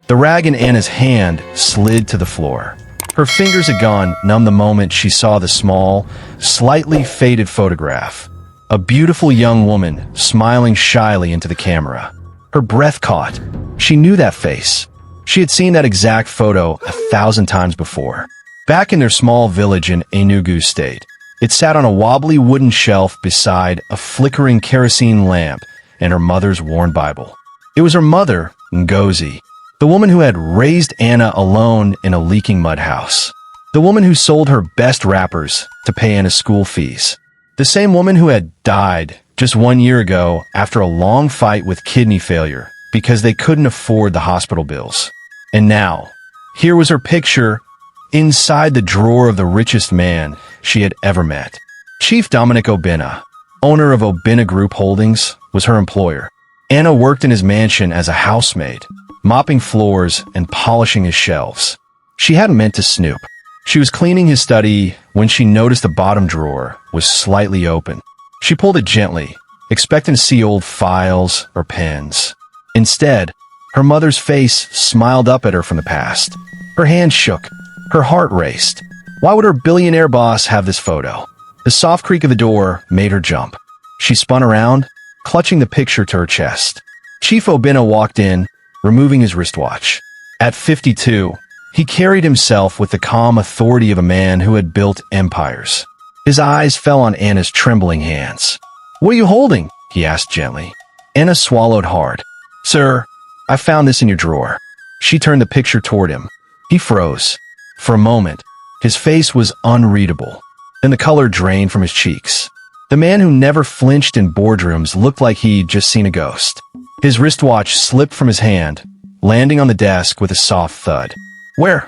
The rag in Anna's hand slid to the floor. Her fingers had gone numb the moment she saw the small, slightly faded photograph. A beautiful young woman smiling shyly into the camera. Her breath caught. She knew that face. She had seen that exact photo 1,000 times before. Back in their small village in Enugu State, it sat on a wobbly wooden shelf beside a flickering kerosene lamp and her mother's worn Bible. It was her mother, Ngozi, the woman who had raised Anna alone in a leaking mud house. The woman who sold her best wrappers to pay Anna's school fees. The same woman who had died just 1 year ago after a long fight with kidney failure because they couldn't afford the hospital bills. And now, here was her picture inside the drawer of the richest man she had ever met. Chief Dominic Obinna, owner of Obinna Group Holdings, was her employer. Anna worked in his mansion as a housemaid, mopping floors and polishing his shelves. She hadn't meant to snoop. She was cleaning his study when she noticed the bottom drawer was slightly open. She pulled it gently, expecting to see old files or pens. Instead, her mother's face smiled up at her from the past. Her hand shook. Her heart raced. Why would her billionaire boss have this photo? The soft creak of the door made her jump. She spun around, clutching the picture to her chest. Chief Obinna walked in, removing his wristwatch. At 52, he carried himself with the calm authority of a man who had built empires. His eyes fell on Anna's trembling hands. "What are you holding?" he asked gently. Anna swallowed hard. "Sir, I found this in your drawer." She turned the picture toward him. He froze. For a moment, his face was unreadable. Then the color drained from his cheeks. The man who never flinched in boardrooms looked like he'd just seen a ghost. His wristwatch slipped from his hand, landing on the desk with a soft thud. Where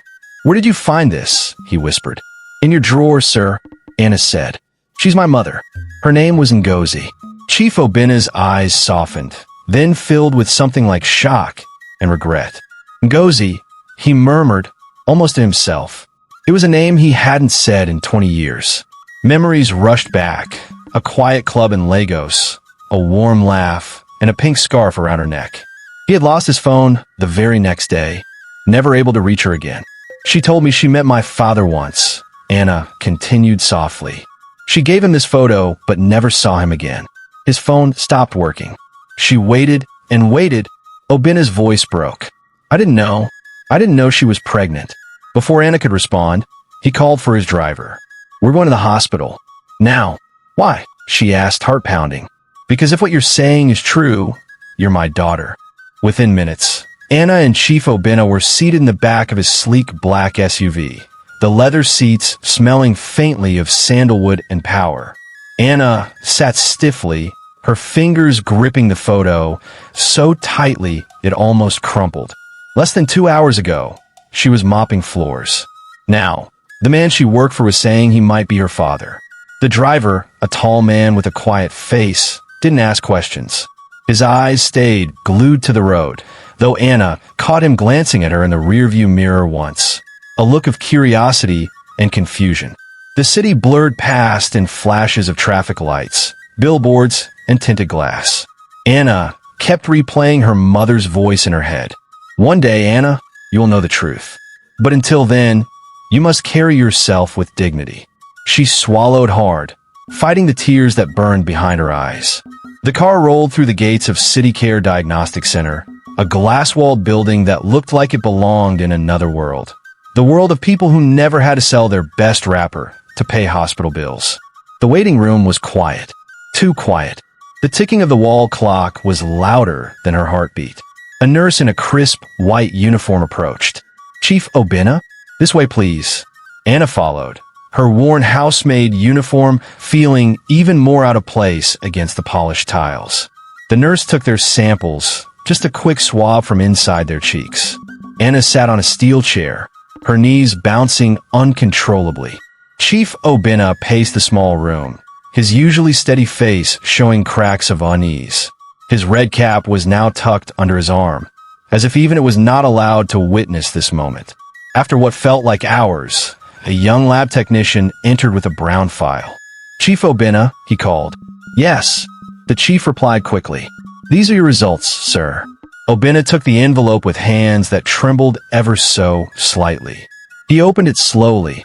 did you find this?" he whispered. "In your drawer, sir," Anna said. "She's my mother. Her name was Ngozi." Chief Obinna's eyes softened, then filled with something like shock and regret. "Ngozi," he murmured, almost to himself. It was a name he hadn't said in 20 years. Memories rushed back. A quiet club in Lagos, a warm laugh, and a pink scarf around her neck. He had lost his phone the very next day, never able to reach her again. "She told me she met my father once," Anna continued softly. She gave him this photo, but never saw him again. His phone stopped working. She waited and waited. Obinna's voice broke. I didn't know she was pregnant." Before Anna could respond, he called for his driver. "We're going to the hospital. Now." "Why?" she asked, heart pounding. "Because if what you're saying is true, you're my daughter." Within minutes, Anna and Chief Obinna were seated in the back of his sleek black SUV, the leather seats smelling faintly of sandalwood and power. Anna sat stiffly, her fingers gripping the photo so tightly it almost crumpled. Less than 2 hours ago, she was mopping floors. Now, the man she worked for was saying he might be her father. The driver, a tall man with a quiet face, didn't ask questions. His eyes stayed glued to the road, though Anna caught him glancing at her in the rearview mirror once. A look of curiosity and confusion. The city blurred past in flashes of traffic lights, billboards, and tinted glass. Anna kept replaying her mother's voice in her head. "One day, Anna, you'll know the truth. But until then, you must carry yourself with dignity." She swallowed hard, fighting the tears that burned behind her eyes. The car rolled through the gates of City Care Diagnostic Center, a glass-walled building that looked like it belonged in another world. The world of people who never had to sell their best wrapper to pay hospital bills. The waiting room was quiet. Too quiet. The ticking of the wall clock was louder than her heartbeat. A nurse in a crisp, white uniform approached. "Chief Obinna? This way, please." Anna followed, her worn housemaid uniform feeling even more out of place against the polished tiles. The nurse took their samples, just a quick swab from inside their cheeks. Anna sat on a steel chair, her knees bouncing uncontrollably. Chief Obinna paced the small room, his usually steady face showing cracks of unease. His red cap was now tucked under his arm, as if even it was not allowed to witness this moment. After what felt like hours, a young lab technician entered with a brown file. "Chief Obinna," he called. "Yes," the chief replied quickly. "These are your results, sir." Obinna took the envelope with hands that trembled ever so slightly. He opened it slowly,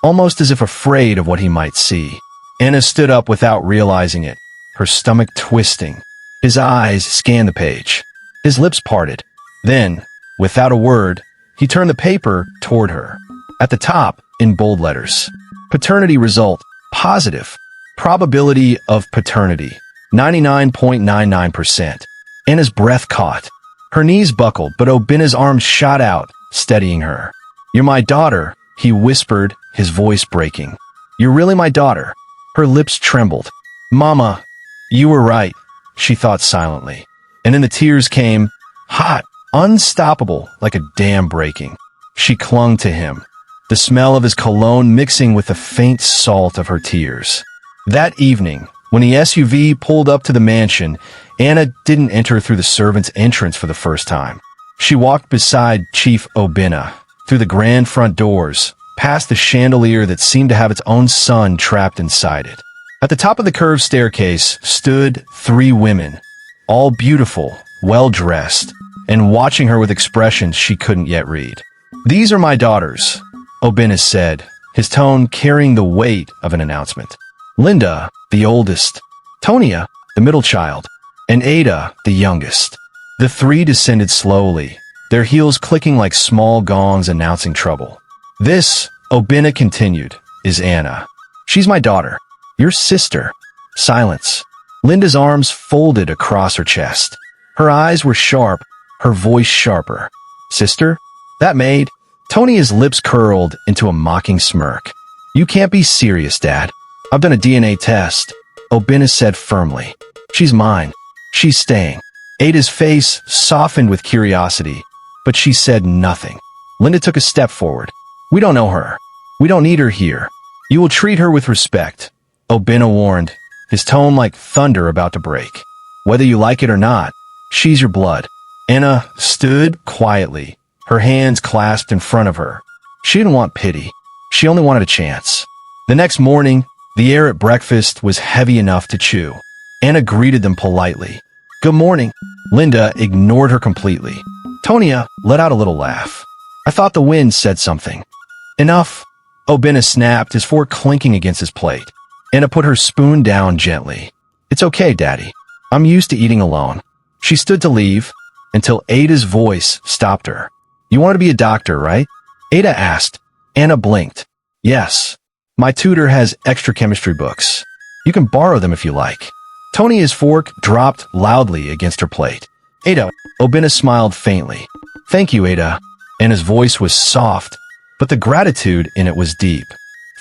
almost as if afraid of what he might see. Anna stood up without realizing it, her stomach twisting. His eyes scanned the page. His lips parted. Then, without a word, he turned the paper toward her. At the top, in bold letters, paternity result, positive. Probability of paternity, 99.99%. Anna's breath caught. Her knees buckled, but Obinna's arms shot out, steadying her. "You're my daughter," he whispered, his voice breaking. "You're really my daughter." Her lips trembled. "Mama, you were right," she thought silently. And then the tears came, hot, unstoppable, like a dam breaking. She clung to him, the smell of his cologne mixing with the faint salt of her tears. That evening, when the SUV pulled up to the mansion, Anna didn't enter through the servant's entrance for the first time. She walked beside Chief Obinna, through the grand front doors, past the chandelier that seemed to have its own sun trapped inside it. At the top of the curved staircase stood 3 women, all beautiful, well-dressed, and watching her with expressions she couldn't yet read. "These are my daughters," Obinna said, his tone carrying the weight of an announcement. "Linda, the oldest, Tonia, the middle child, and Ada, the youngest." The 3 descended slowly, their heels clicking like small gongs announcing trouble. "This," Obinna continued, "is Anna. She's my daughter. Your sister." Silence. Linda's arms folded across her chest. Her eyes were sharp, her voice sharper. "Sister? That Maid?" Tonia's lips curled into a mocking smirk. "You can't be serious, Dad. I've done a DNA test," Obinna said firmly. "She's mine. She's staying." Ada's face softened with curiosity, but she said nothing. Linda took a step forward. "We don't know her. We don't need her here. You will treat her with respect," Obinna warned, his tone like thunder about to break. "Whether you like it or not, she's your blood." Anna stood quietly, her hands clasped in front of her. She didn't want pity. She only wanted a chance. The next morning, the air at breakfast was heavy enough to chew. Anna greeted them politely. "Good morning." Linda ignored her completely. Tonia let out a little laugh. "I thought the wind said something." "Enough," Obinna snapped, his fork clinking against his plate. Anna put her spoon down gently. "It's okay, Daddy. I'm used to eating alone." She stood to leave, until Ada's voice stopped her. "You want to be a doctor, right?" Ada asked. Anna blinked. "Yes. My tutor has extra chemistry books. You can borrow them if you like." Tonia's fork dropped loudly against her plate. "Ada," Obinna smiled faintly. "Thank you, Ada." Anna's voice was soft, but the gratitude in it was deep.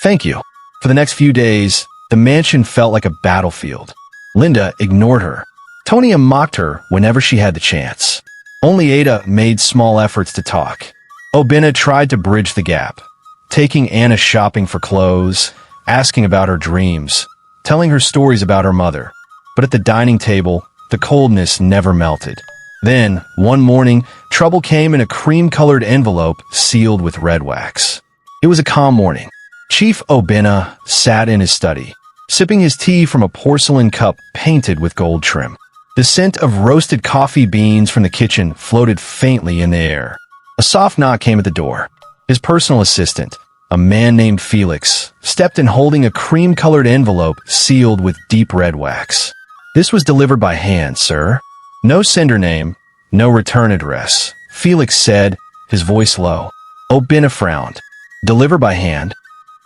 "Thank you." For the next few days, the mansion felt like a battlefield. Linda ignored her. Tonia mocked her whenever she had the chance. Only Ada made small efforts to talk. Obinna tried to bridge the gap, taking Anna shopping for clothes, asking about her dreams, telling her stories about her mother. But at the dining table, the coldness never melted. Then, one morning, trouble came in a cream-colored envelope sealed with red wax. It was a calm morning. Chief Obinna sat in his study, sipping his tea from a porcelain cup painted with gold trim. The scent of roasted coffee beans from the kitchen floated faintly in the air. A soft knock came at the door. His personal assistant, a man named Felix, stepped in holding a cream-colored envelope sealed with deep red wax. "This was delivered by hand, sir. No sender name, no return address," Felix said, his voice low. Obinna frowned. "Delivered by hand?"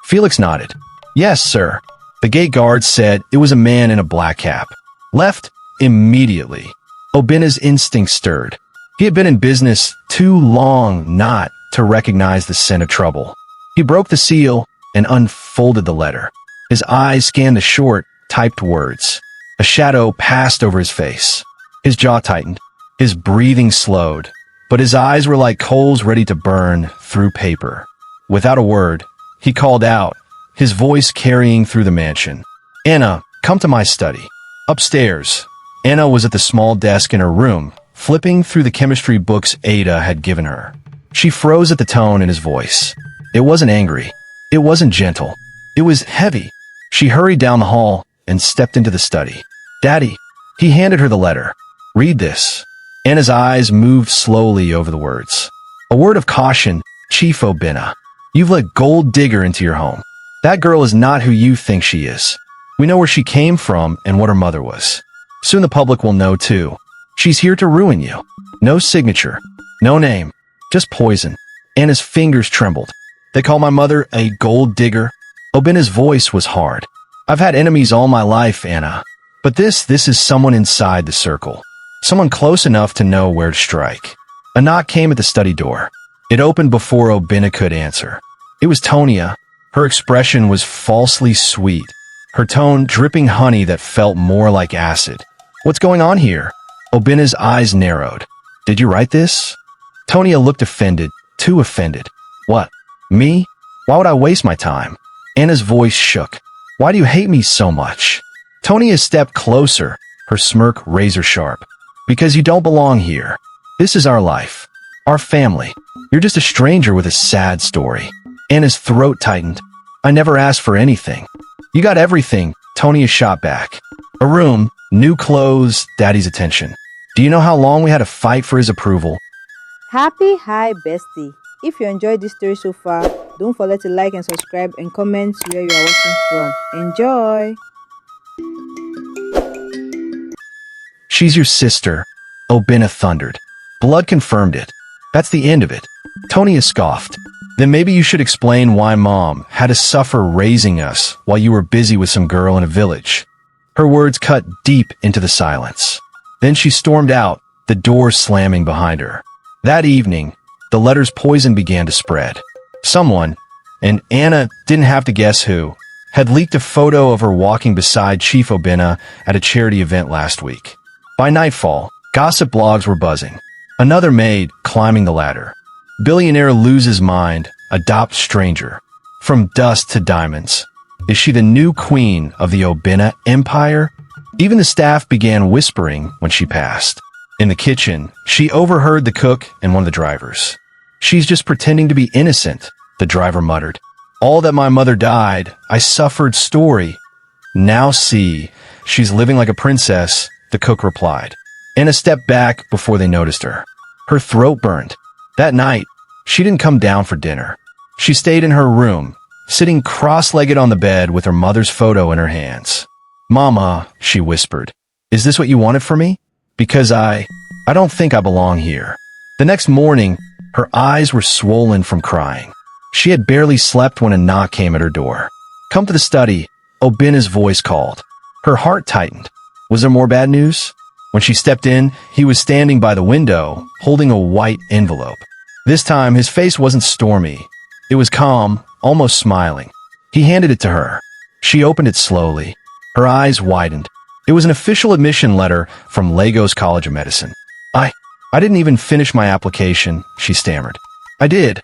Felix nodded. "Yes, sir." The gate guard said it was a man in a black cap. Left immediately. Obinna's instincts stirred. He had been in business too long not to recognize the scent of trouble. He broke the seal and unfolded the letter. His eyes scanned the short, typed words. A shadow passed over his face. His jaw tightened. His breathing slowed, but his eyes were like coals ready to burn through paper. Without a word, he called out, his voice carrying through the mansion. "Anna, come to my study." Upstairs, Anna was at the small desk in her room, flipping through the chemistry books Ada had given her. She froze at the tone in his voice. It wasn't angry. It wasn't gentle. It was heavy. She hurried down the hall and stepped into the study. "Daddy." He handed her the letter. "Read this." Anna's eyes moved slowly over the words. A word of caution, Chief Obina. You've let Gold Digger into your home. That girl is not who you think she is. We know where she came from and what her mother was. Soon the public will know too. She's here to ruin you. No signature, no name, just poison. Anna's fingers trembled. They call my mother a gold digger. Obina's voice was hard. I've had enemies all my life, Anna. But this is someone inside the circle. Someone close enough to know where to strike. A knock came at the study door. It opened before Obina could answer. It was Tonia. Her expression was falsely sweet. Her tone dripping honey that felt more like acid. What's going on here? Obina's eyes narrowed. Did you write this? Tonia looked offended, too offended. What? Me? Why would I waste my time? Anna's voice shook. Why do you hate me so much? Tonia stepped closer, her smirk razor sharp. Because you don't belong here. This is our life. Our family. You're just a stranger with a sad story. Anna's throat tightened. I never asked for anything. You got everything, Tonia shot back. A room, new clothes, daddy's attention. Do you know how long we had to fight for his approval? Happy hi bestie. If you enjoyed this story so far, don't forget to like and subscribe and comment where you are watching from. Enjoy! She's your sister, Obina thundered. Blood confirmed it. That's the end of it. Tonia scoffed. Then maybe you should explain why Mom had to suffer raising us while you were busy with some girl in a village. Her words cut deep into the silence. Then she stormed out, the door slamming behind her. That evening, the letter's poison began to spread. Someone, and Anna didn't have to guess who, had leaked a photo of her walking beside Chief Obina at a charity event last week. By nightfall, gossip blogs were buzzing. Another maid climbing the ladder. Billionaire loses mind, adopts stranger. From dust to diamonds. Is she the new queen of the Obina Empire? Even the staff began whispering when she passed. In the kitchen, she overheard the cook and one of the drivers. She's just pretending to be innocent, the driver muttered. All that my mother died, I suffered story. Now see, she's living like a princess, the cook replied. Anna stepped back before they noticed her. Her throat burned. That night, she didn't come down for dinner. She stayed in her room, sitting cross-legged on the bed with her mother's photo in her hands. Mama, she whispered, is this what you wanted for me? Because I don't think I belong here. The next morning, her eyes were swollen from crying. She had barely slept when a knock came at her door. Come to the study, Obina's voice called. Her heart tightened. Was there more bad news? When she stepped in, he was standing by the window, holding a white envelope. This time, his face wasn't stormy. It was calm, almost smiling. He handed it to her. She opened it slowly. Her eyes widened. It was an official admission letter from Lagos College of Medicine. I didn't even finish my application, she stammered. I did,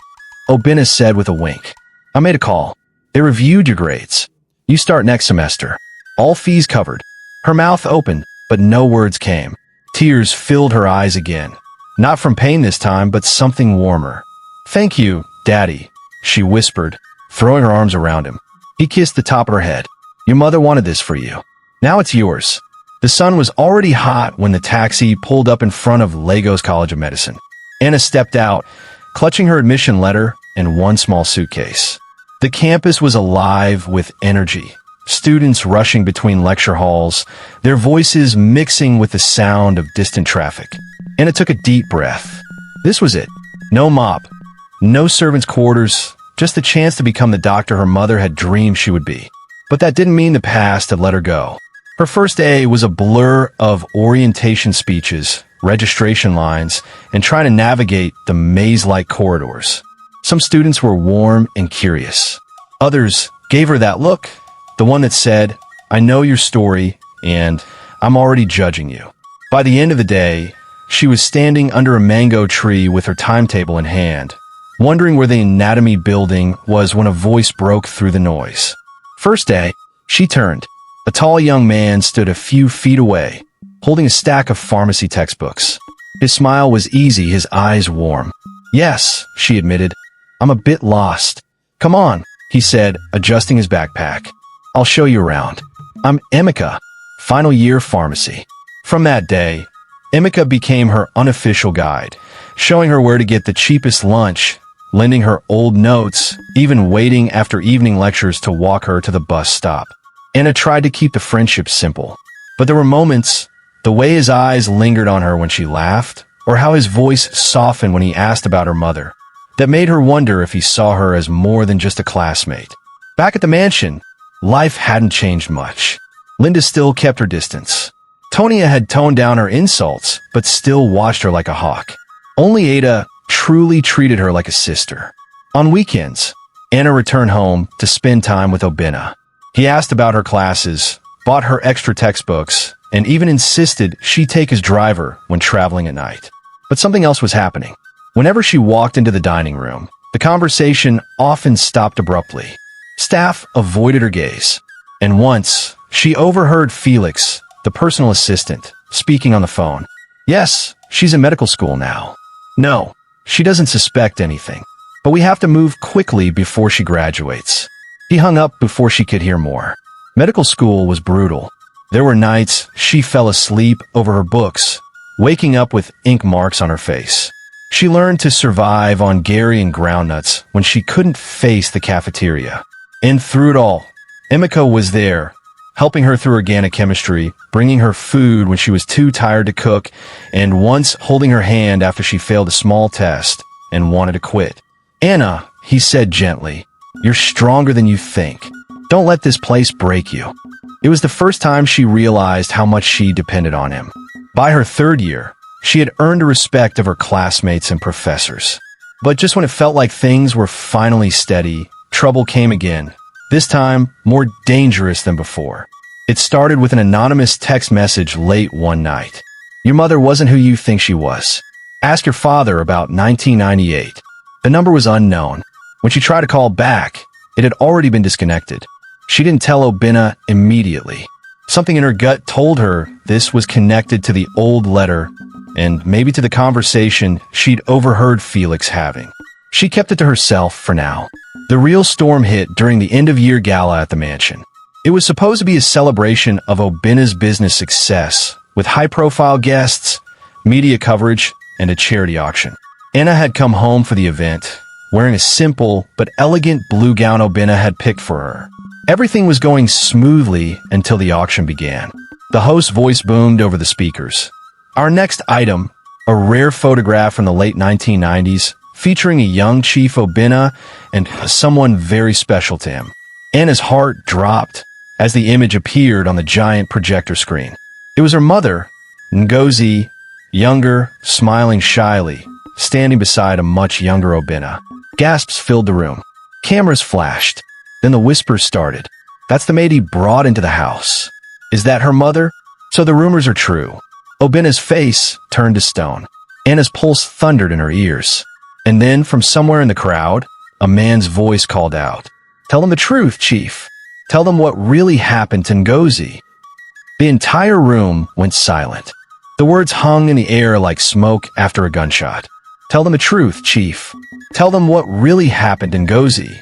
Obina said with a wink. I made a call. They reviewed your grades. You start next semester. All fees covered. Her mouth opened, but no words came. Tears filled her eyes again. Not from pain this time, but something warmer. Thank you, Daddy, she whispered, throwing her arms around him. He kissed the top of her head. Your mother wanted this for you. Now it's yours. The sun was already hot when the taxi pulled up in front of Lagos College of Medicine. Anna stepped out, clutching her admission letter and one small suitcase. The campus was alive with energy. Students rushing between lecture halls, their voices mixing with the sound of distant traffic. Anna took a deep breath. This was it. No mop, no servants' quarters, just the chance to become the doctor her mother had dreamed she would be. But that didn't mean the past had let her go. Her first day was a blur of orientation speeches, registration lines, and trying to navigate the maze-like corridors. Some students were warm and curious. Others gave her that look, the one that said, I know your story, and I'm already judging you. By the end of the day, she was standing under a mango tree with her timetable in hand, wondering where the anatomy building was when a voice broke through the noise. First day, she turned. A tall young man stood a few feet away, holding a stack of pharmacy textbooks. His smile was easy, his eyes warm. Yes, she admitted. I'm a bit lost. Come on, he said, adjusting his backpack. I'll show you around. I'm Emeka, final year pharmacy. From that day, Emeka became her unofficial guide, showing her where to get the cheapest lunch, lending her old notes, even waiting after evening lectures to walk her to the bus stop. Anna tried to keep the friendship simple, but there were moments, the way his eyes lingered on her when she laughed, or how his voice softened when he asked about her mother, that made her wonder if he saw her as more than just a classmate. Back at the mansion, life hadn't changed much. Linda still kept her distance. Tonia had toned down her insults, but still watched her like a hawk. Only Ada truly treated her like a sister. On weekends, Anna returned home to spend time with Obinna. He asked about her classes, bought her extra textbooks, and even insisted she take his driver when traveling at night. But something else was happening. Whenever she walked into the dining room, the conversation often stopped abruptly. Staff avoided her gaze. And once, she overheard Felix, the personal assistant, speaking on the phone. Yes, she's in medical school now. No, she doesn't suspect anything. But we have to move quickly before she graduates. He hung up before she could hear more. Medical school was brutal. There were nights she fell asleep over her books, waking up with ink marks on her face. She learned to survive on Gary and groundnuts when she couldn't face the cafeteria. And through it all, Emeka was there, helping her through organic chemistry, bringing her food when she was too tired to cook, and once holding her hand after she failed a small test and wanted to quit. Anna, he said gently, you're stronger than you think. Don't let this place break you. It was the first time she realized how much she depended on him. By her third year, she had earned the respect of her classmates and professors. But just when it felt like things were finally steady, trouble came again, this time more dangerous than before. It started with an anonymous text message late one night. Your mother wasn't who you think she was. Ask your father about 1998. The number was unknown. When she tried to call back, it had already been disconnected. She didn't tell Obinna immediately. Something in her gut told her this was connected to the old letter and maybe to the conversation she'd overheard Felix having. She kept it to herself for now. The real storm hit during the end-of-year gala at the mansion. It was supposed to be a celebration of Obinna's business success, with high-profile guests, media coverage, and a charity auction. Anna had come home for the event, wearing a simple but elegant blue gown Obinna had picked for her. Everything was going smoothly until the auction began. The host's voice boomed over the speakers. Our next item, a rare photograph from the late 1990s, featuring a young Chief Obinna and someone very special to him. Anna's heart dropped as the image appeared on the giant projector screen. It was her mother, Ngozi, younger, smiling shyly, standing beside a much younger Obinna. Gasps filled the room. Cameras flashed. Then the whispers started. That's the maid he brought into the house. Is that her mother? So the rumors are true. Obinna's face turned to stone. Anna's pulse thundered in her ears. And then, from somewhere in the crowd, a man's voice called out. Tell them the truth, Chief. Tell them what really happened to Ngozi. The entire room went silent. The words hung in the air like smoke after a gunshot. Tell them the truth, Chief. Tell them what really happened to Ngozi.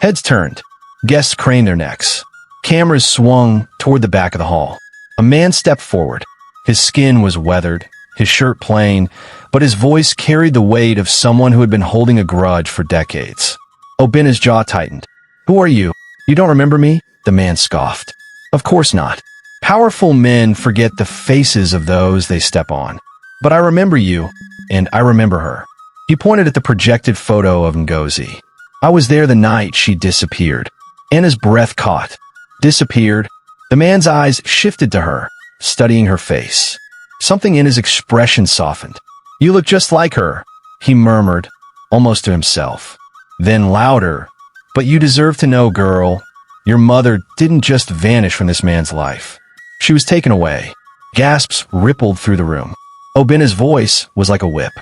Heads turned. Guests craned their necks. Cameras swung toward the back of the hall. A man stepped forward. His skin was weathered, his shirt plain, but his voice carried the weight of someone who had been holding a grudge for decades. Obinna's jaw tightened. Who are you? You don't remember me? The man scoffed. Of course not. Powerful men forget the faces of those they step on. But I remember you, and I remember her. He pointed at the projected photo of Ngozi. I was there the night she disappeared. Anna's breath caught. Disappeared. The man's eyes shifted to her, studying her face. Something in his expression softened. You look just like her, he murmured, almost to himself. Then louder, but you deserve to know, girl. Your mother didn't just vanish from this man's life. She was taken away. Gasps rippled through the room. Obinna's voice was like a whip.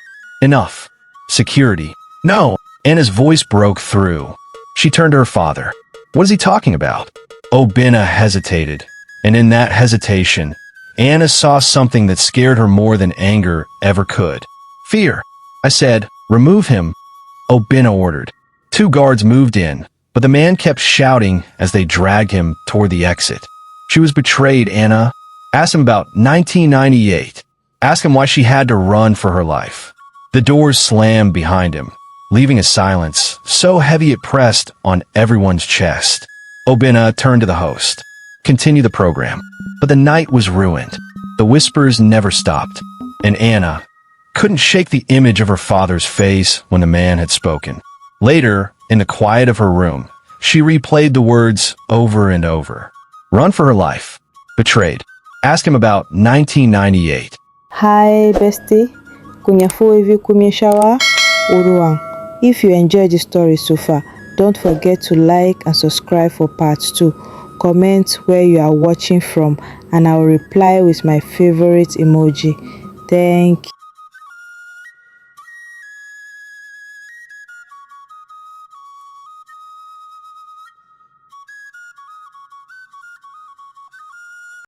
Enough. Security. No. Anna's voice broke through. She turned to her father. What is he talking about? Obinna hesitated, and in that hesitation, Anna saw something that scared her more than anger ever could. Fear. I said, remove him. Obinna ordered. 2 guards moved in, but the man kept shouting as they dragged him toward the exit. She was betrayed, Anna. Ask him about 1998. Ask him why she had to run for her life. The doors slammed behind him, leaving a silence so heavy it pressed on everyone's chest. Obinna turned to the host. Continue the program. But the night was ruined. The whispers never stopped, and Anna couldn't shake the image of her father's face when the man had spoken. Later, in the quiet of her room, she replayed the words over and over. Run for her life. Betrayed. Ask him about 1998. Hi bestie, kunyafo hivi kumyeshawa uruang. If you enjoyed the story so far, don't forget to like and subscribe for part 2. Comment where you are watching from and I will reply with my favorite emoji. Thank you.